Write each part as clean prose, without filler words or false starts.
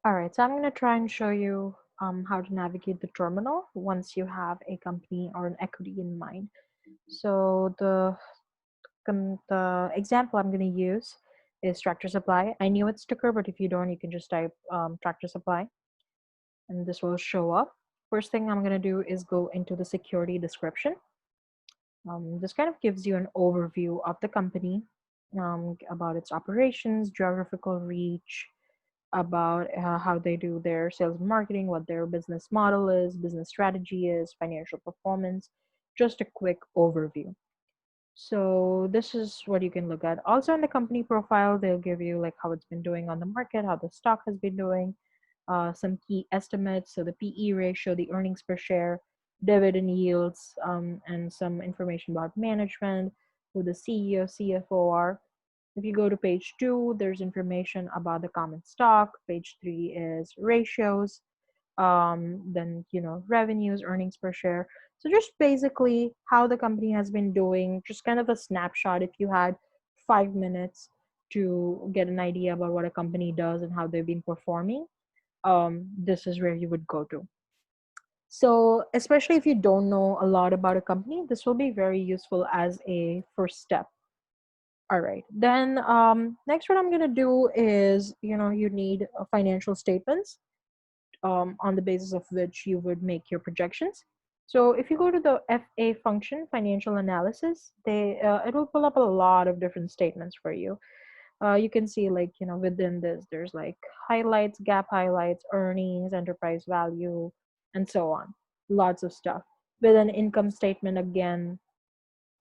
All right, so I'm going to try and show you how to navigate the terminal once you have a company or an equity in mind. So the example I'm going to use is Tractor Supply. I knew it's ticker, but if you don't, you can just type Tractor Supply, and this will show up. First thing I'm going to do is go into the security description. This kind of gives you an overview of the company, about its operations, geographical reach, about how they do their sales and marketing, what their business model is, business strategy is, financial performance, just a quick overview. So this is what you can look at. Also in the company profile, they'll give you like how it's been doing on the market, how the stock has been doing, some key estimates, so the PE ratio, the earnings per share, dividend yields, and some information about management, who the CEO, CFO are. If you go to page 2, there's information about the common stock. Page 3 is ratios, then revenues, earnings per share. So just basically how the company has been doing, just kind of a snapshot if you had 5 minutes to get an idea about what a company does and how they've been performing. This is where you would go to. So especially if you don't know a lot about a company, this will be very useful as a first step. All right. Then next, what I'm gonna do is, you need financial statements, on the basis of which you would make your projections. So if you go to the FA function, financial analysis, it will pull up a lot of different statements for you. You can see, like, within this, there's like highlights, gap highlights, earnings, enterprise value, and so on. Lots of stuff. With an income statement, again,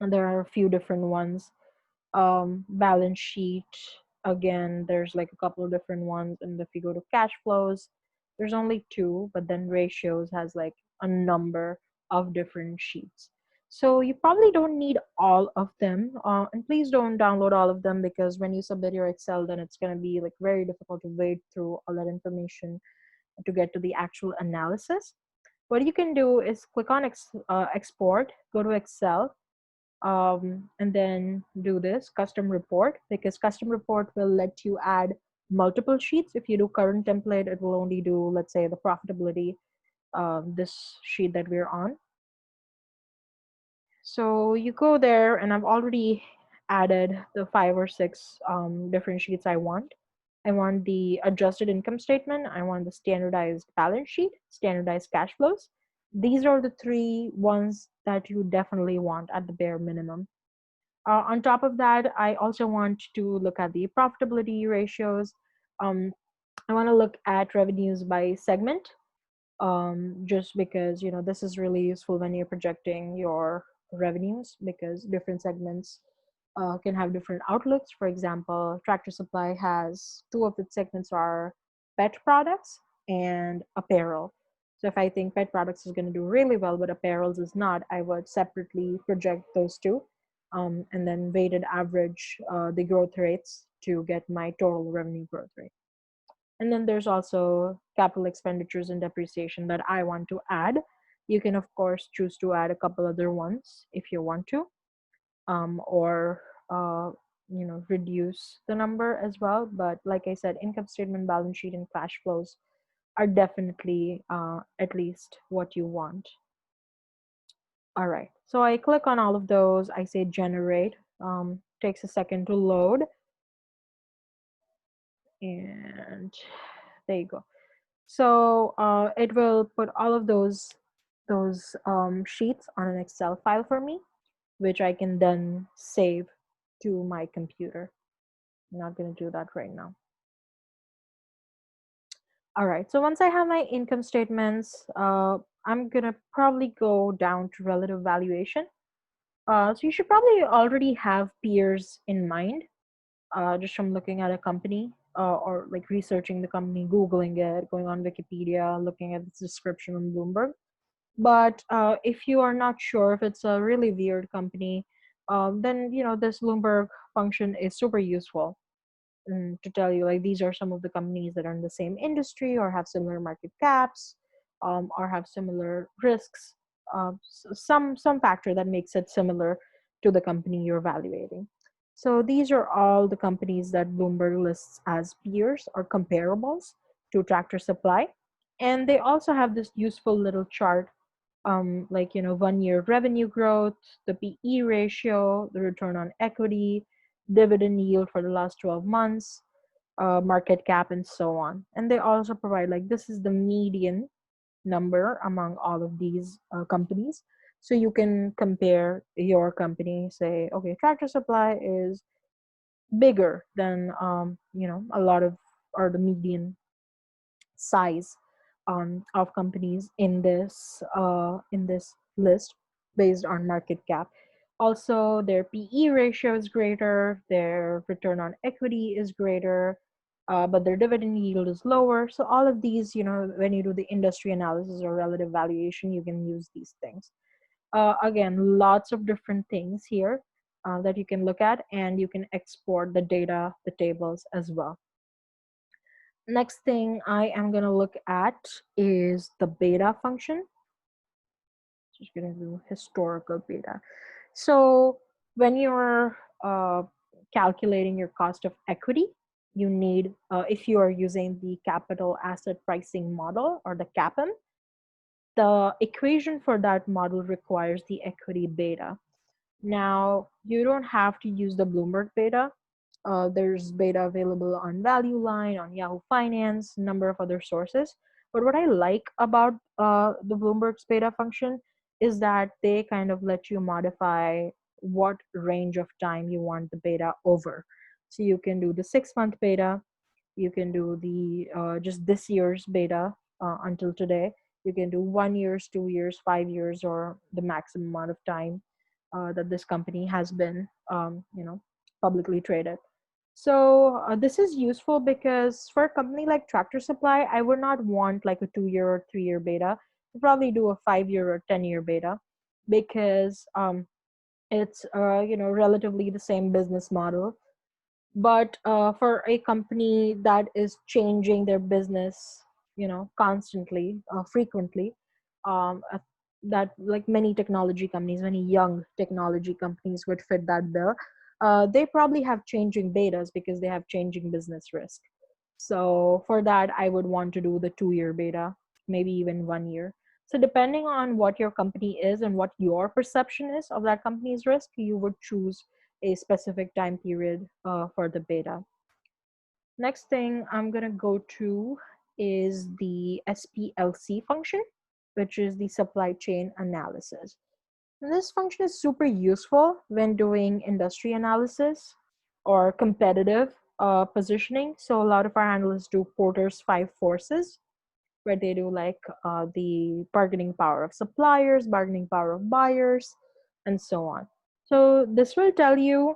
and there are a few different ones. Balance sheet, again, there's like a couple of different ones. And if you go to cash flows, there's only two, but then ratios has like a number of different sheets. So you probably don't need all of them, and please don't download all of them, because when you submit your Excel, then it's going to be like very difficult to wade through all that information to get to the actual analysis. What you can do is click on export, go to Excel, and then do this custom report, because custom report will let you add multiple sheets. If you do current template, it will only do, let's say, the profitability, this sheet that we're on. So you go there, and I've already added the 5 or 6 different sheets I want. I want the adjusted income statement. I want the standardized balance sheet, standardized cash flows. These are the 3 ones that you definitely want at the bare minimum. On top of that, I also want to look at the profitability ratios. Um, I want to look at revenues by segment, just because this is really useful when you're projecting your revenues, because different segments can have different outlooks. For example, Tractor Supply has 2 of its segments are pet products and apparel. So if I think pet products is going to do really well, but apparels is not, I would separately project those two, and then weighted average the growth rates to get my total revenue growth rate. And then there's also capital expenditures and depreciation that I want to add. You can, of course, choose to add a couple other ones if you want to, or reduce the number as well. But like I said, income statement, balance sheet, and cash flows are definitely at least what you want. All right, so I click on all of those. I say generate. Takes a second to load, and there you go. So it will put all of those sheets on an Excel file for me, which I can then save to my computer. I'm not going to do that right now. All right, so once I have my income statements, I'm going to probably go down to relative valuation. So you should probably already have peers in mind, just from looking at a company, or like researching the company, Googling it, going on Wikipedia, looking at its description on Bloomberg. But if you are not sure if it's a really weird company, then this Bloomberg function is super useful, to tell you, like, these are some of the companies that are in the same industry or have similar market caps, or have similar risks, some factor that makes it similar to the company you're evaluating. So these are all the companies that Bloomberg lists as peers or comparables. to Tractor Supply. And they also have this useful little chart, like, 1 year revenue growth, the PE ratio, the return on equity, dividend yield for the last 12 months, market cap, and so on. And they also provide, like, this is the median number among all of these companies. So you can compare your company, say, okay, Tractor Supply is bigger than, a lot of, or the median size of companies in this list based on market cap. Also, their PE ratio is greater, their return on equity is greater, but their dividend yield is lower. So all of these, when you do the industry analysis or relative valuation, you can use these things. Again, lots of different things here that you can look at, and you can export the data, the tables as well. Next thing I am going to look at is the beta function. Just going to do historical beta. So when you're calculating your cost of equity, you need, if you are using the capital asset pricing model, or the CAPM, the equation for that model requires the equity beta. Now, you don't have to use the Bloomberg beta. There's beta available on Value Line, on Yahoo Finance, number of other sources. But what I like about the Bloomberg's beta function is that they kind of let you modify what range of time you want the beta over. So you can do the 6-month beta, you can do the just this year's beta until today. You can do 1 years, 2 years, 5 years, or the maximum amount of time that this company has been, publicly traded. So this is useful because for a company like Tractor Supply, I would not want like a 2-year or 3-year beta. I'd probably do a 5-year or 10-year beta because it's relatively the same business model. But for a company that is changing their business, constantly, frequently, that, like, many technology companies, many young technology companies would fit that bill. They probably have changing betas because they have changing business risk. So for that, I would want to do the 2-year beta, maybe even 1 year. So depending on what your company is and what your perception is of that company's risk, you would choose a specific time period for the beta. Next thing I'm going to go to is the SPLC function, which is the supply chain analysis. And this function is super useful when doing industry analysis or competitive positioning. So a lot of our analysts do Porter's 5 forces, where they do, like, the bargaining power of suppliers, bargaining power of buyers, and so on. So this will tell you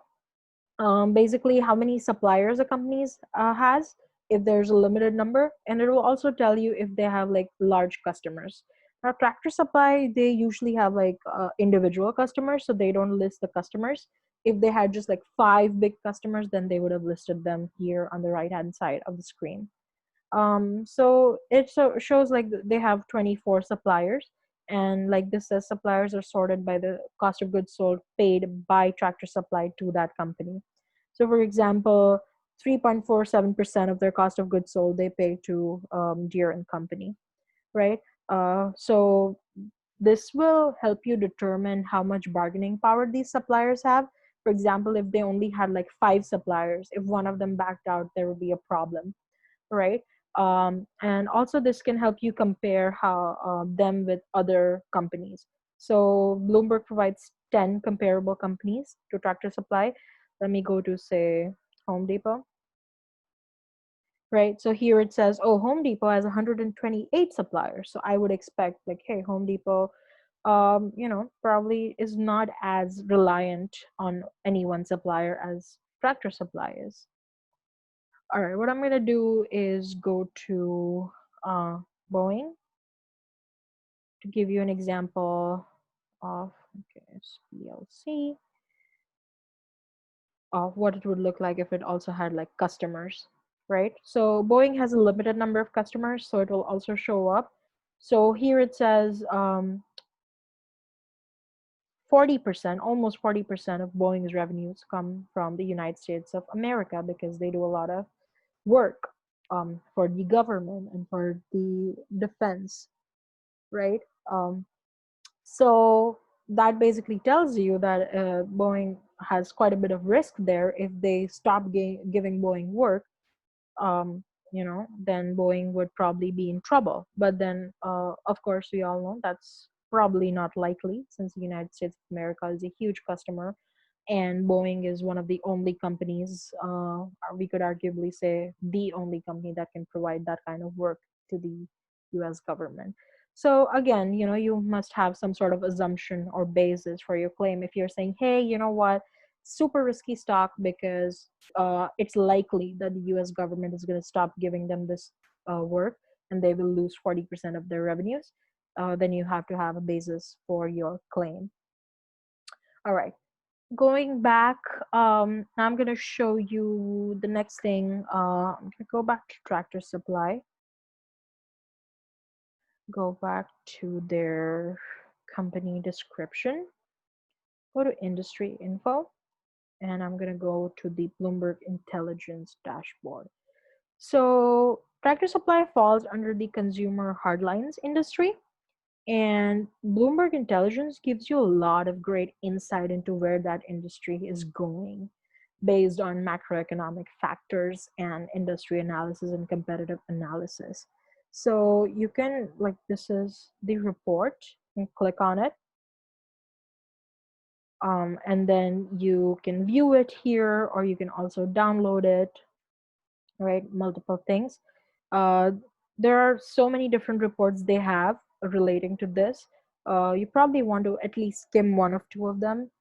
basically how many suppliers a company has, if there's a limited number, and it will also tell you if they have, like, large customers. Now, Tractor Supply, they usually have, like, individual customers, so they don't list the customers. If they had just like 5 big customers, then they would have listed them here on the right hand side of the screen. So it shows like they have 24 suppliers, and like this says, suppliers are sorted by the cost of goods sold paid by Tractor Supply to that company. So for example, 3.47% of their cost of goods sold they pay to Deere and Company, right? So this will help you determine how much bargaining power these suppliers have. For example, if they only had like 5 suppliers, if one of them backed out, there would be a problem, right? And also this can help you compare how them with other companies. So Bloomberg provides 10 comparable companies to Tractor Supply. Let me go to, say, Home Depot, right? So here it says, oh, Home Depot has 128 suppliers. So I would expect, like, hey, Home Depot, probably is not as reliant on any one supplier as Tractor Supply is. All right, what I'm going to do is go to Boeing to give you an example of, okay, SPLC, of what it would look like if it also had like customers, right? So Boeing has a limited number of customers, so it will also show up. So here it says 40%, almost 40% of Boeing's revenues come from the United States of America because they do a lot of work for the government and for the defense, right? So that basically tells you that Boeing has quite a bit of risk there. If they stop giving Boeing work, um, then Boeing would probably be in trouble. But then, of course, we all know that's probably not likely, since the United States of America is a huge customer, and Boeing is one of the only companies, we could arguably say the only company that can provide that kind of work to the US government. So again, you must have some sort of assumption or basis for your claim. If you're saying, hey, you know what, super risky stock because it's likely that the US government is going to stop giving them this work and they will lose 40% of their revenues, then you have to have a basis for your claim. All right. Going back, I'm going to show you the next thing. I'm going to go back to Tractor Supply, go back to their company description, go to industry info, and I'm going to go to the Bloomberg Intelligence dashboard. So Tractor Supply falls under the consumer hardlines industry, and Bloomberg Intelligence gives you a lot of great insight into where that industry is going based on macroeconomic factors and industry analysis and competitive analysis. So you can, like, this is the report, and click on it. And then you can view it here, or you can also download it, right? Multiple things. Uh, there are so many different reports they have relating to this. You probably want to at least skim one or two of them,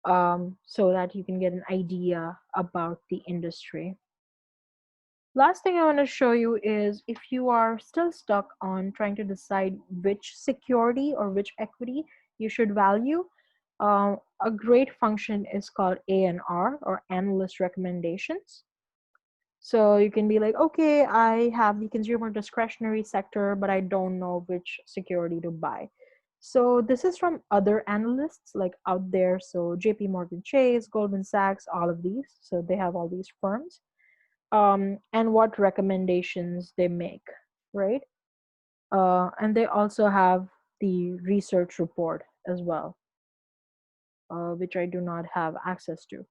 so that you can get an idea about the industry. Last thing I want to show you is, if you are still stuck on trying to decide which security or which equity you should value, a great function is called ANR, or Analyst Recommendations. So you can be like, okay, I have the consumer discretionary sector, but I don't know which security to buy. So this is from other analysts like out there. So JP Morgan Chase, Goldman Sachs, all of these. So they have all these firms, and what recommendations they make, right? And they also have the research report as well, which I do not have access to.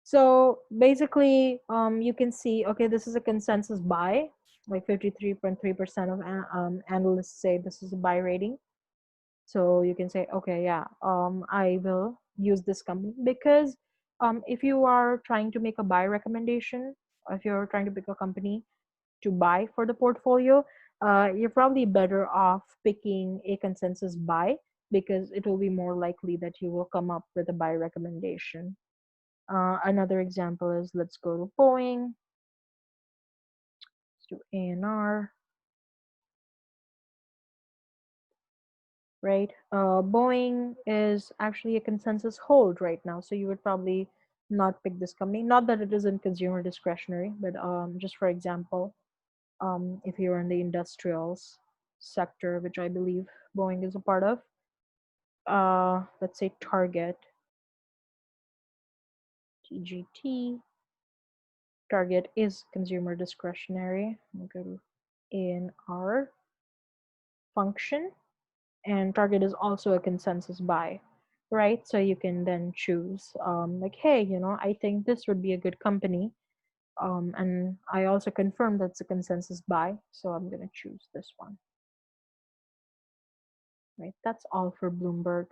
So basically, you can see, okay, this is a consensus buy, like 53.3% of analysts say this is a buy rating. So you can say, okay, yeah, I will use this company, because if you are trying to make a buy recommendation, if you're trying to pick a company to buy for the portfolio, you're probably better off picking a consensus buy, because it will be more likely that you will come up with a buy recommendation. Another example is, let's go to Boeing, let's do ANR, right? Boeing is actually a consensus hold right now, so you would probably not pick this company. Not that it isn't consumer discretionary, but just for example, if you're in the industrials sector, which I believe Boeing is a part of, let's say Target, TGT. Target is consumer discretionary. I'll go to ANR function, and Target is also a consensus buy, right? So you can then choose, like, hey, I think this would be a good company, and I also confirm that's a consensus buy, so I'm going to choose this one, right? That's all for Bloomberg.